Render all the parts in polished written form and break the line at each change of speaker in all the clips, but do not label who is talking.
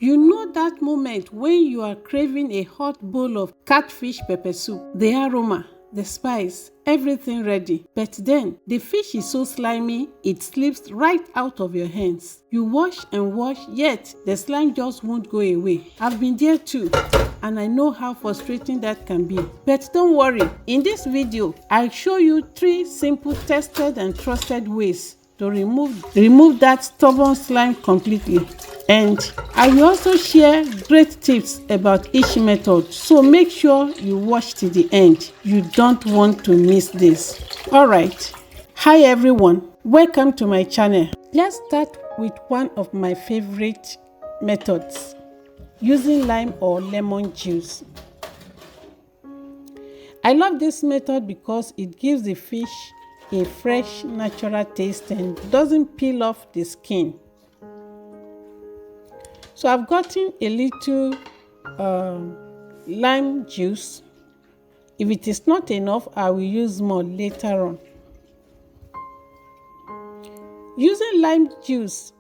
You know that moment when you are craving a hot bowl of catfish pepper soup, the aroma, the spice, everything ready. But then, the fish is so slimy, it slips right out of your hands. You wash and wash, yet the slime just won't go away. I've been there too, and I know how frustrating that can be. But don't worry, in this video, I'll show you 3 simple, tested and trusted ways to remove that stubborn slime completely. And I will also share great tips about each method, so make sure you watch till the end. You don't want to miss this. Alright, hi everyone, welcome to my channel. Let's start with one of my favorite methods, using lime or lemon juice. I love this method because it gives the fish a fresh, natural taste and doesn't peel off the skin. So I've gotten a little lime juice. If it is not enough, I will use more later on. Using lime juice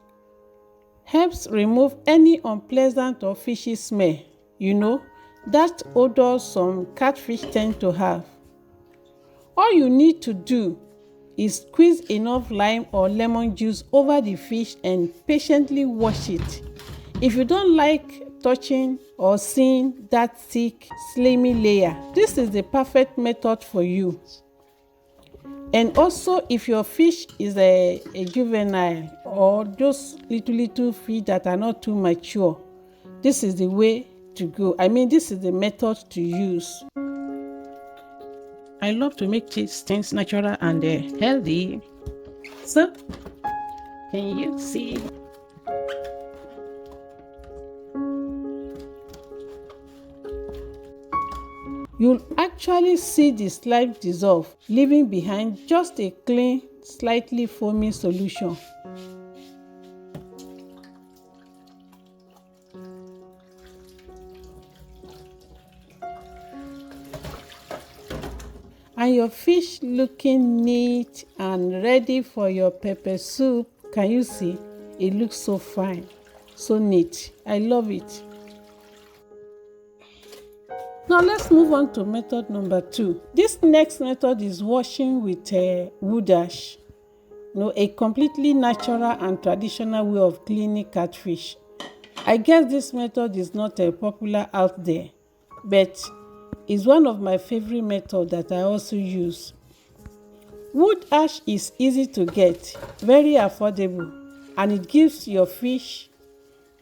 helps remove any unpleasant or fishy smell. You know, that odor some catfish tend to have. All you need to do is squeeze enough lime or lemon juice over the fish and patiently wash it. If you don't like touching or seeing that thick, slimy layer, this is the perfect method for you. And also, if your fish is a juvenile or those little fish that are not too mature, this is the way to go. This is the method to use. I love to make these things natural and healthy. So, can you see? You'll actually see the slime dissolve, leaving behind just a clean, slightly foamy solution. And your fish looking neat and ready for your pepper soup. Can you see? It looks so fine, so neat. I love it. Now let's move on to method number 2. This next method is washing with wood ash. A completely natural and traditional way of cleaning catfish. I guess this method is not popular out there, but it's one of my favorite methods that I also use. Wood ash is easy to get, very affordable, and it gives your fish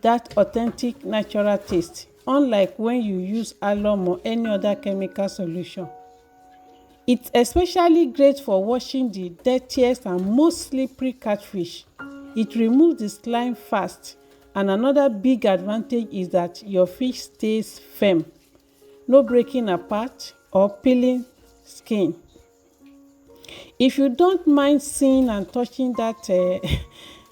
that authentic natural taste, unlike when you use alum or any other chemical solution. It's especially great for washing the dirtiest and most slippery catfish. It removes the slime fast, and another big advantage is that your fish stays firm. No breaking apart or peeling skin. If you don't mind seeing and touching that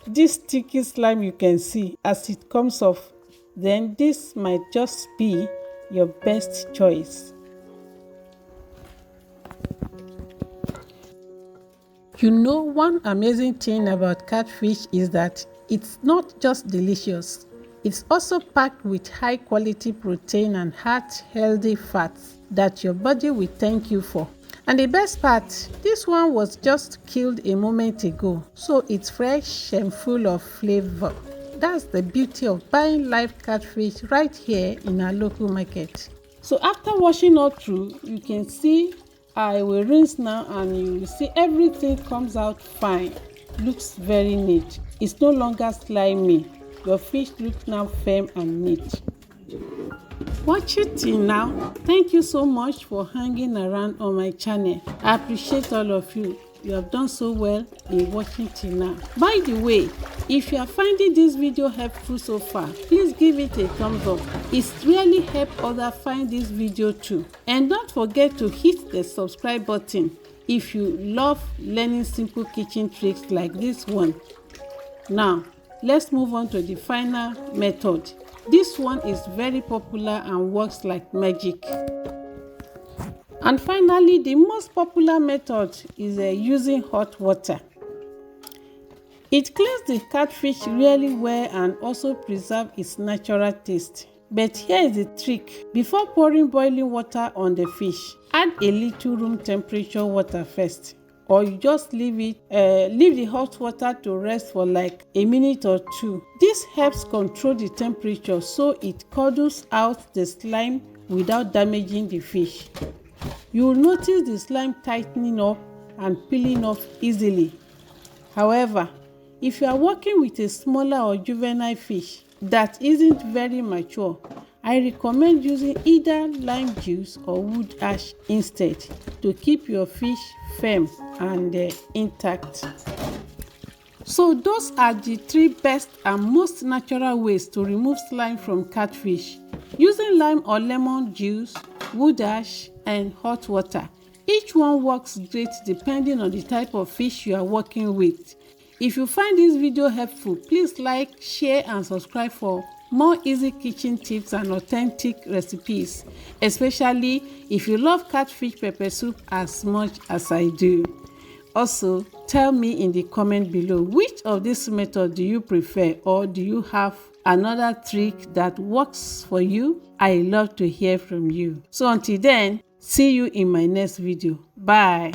this sticky slime you can see as it comes off, then this might just be your best choice. You know, one amazing thing about catfish is that it's not just delicious. It's also packed with high quality protein and heart-healthy fats that your body will thank you for. And the best part, this one was just killed a moment ago, so it's fresh and full of flavor. That's the beauty of buying live catfish right here in our local market. So after washing all through, you can see I will rinse now, and you will see everything comes out fine. Looks very neat. It's no longer slimy. Your fish looks now firm and neat. Watch it till now. Thank you so much for hanging around on my channel. I appreciate all of you. You have done so well in watching till now. By the way, if you are finding this video helpful so far, please give it a thumbs up. It's really helped others find this video too. And don't forget to hit the subscribe button if you love learning simple kitchen tricks like this one. Now, let's move on to the final method. This one is very popular and works like magic. And finally, the most popular method is using hot water. It cleans the catfish really well and also preserves its natural taste. But here is the trick. Before pouring boiling water on the fish, add a little room temperature water first, or you just leave the hot water to rest for like a minute or two. This helps control the temperature so it curdles out the slime without damaging the fish. You will notice the slime tightening up and peeling off easily. However, if you are working with a smaller or juvenile fish that isn't very mature, I recommend using either lime juice or wood ash instead to keep your fish firm and intact. So those are the 3 best and most natural ways to remove slime from catfish: using lime or lemon juice, wood ash, and hot water. Each one works great depending on the type of fish you are working with. If you find this video helpful, please like, share, and subscribe for more easy kitchen tips and authentic recipes, especially if you love catfish pepper soup as much as I do. Also, tell me in the comment below, which of these methods do you prefer, or do you have another trick that works for you? I love to hear from you. So until then, see you in my next video. Bye.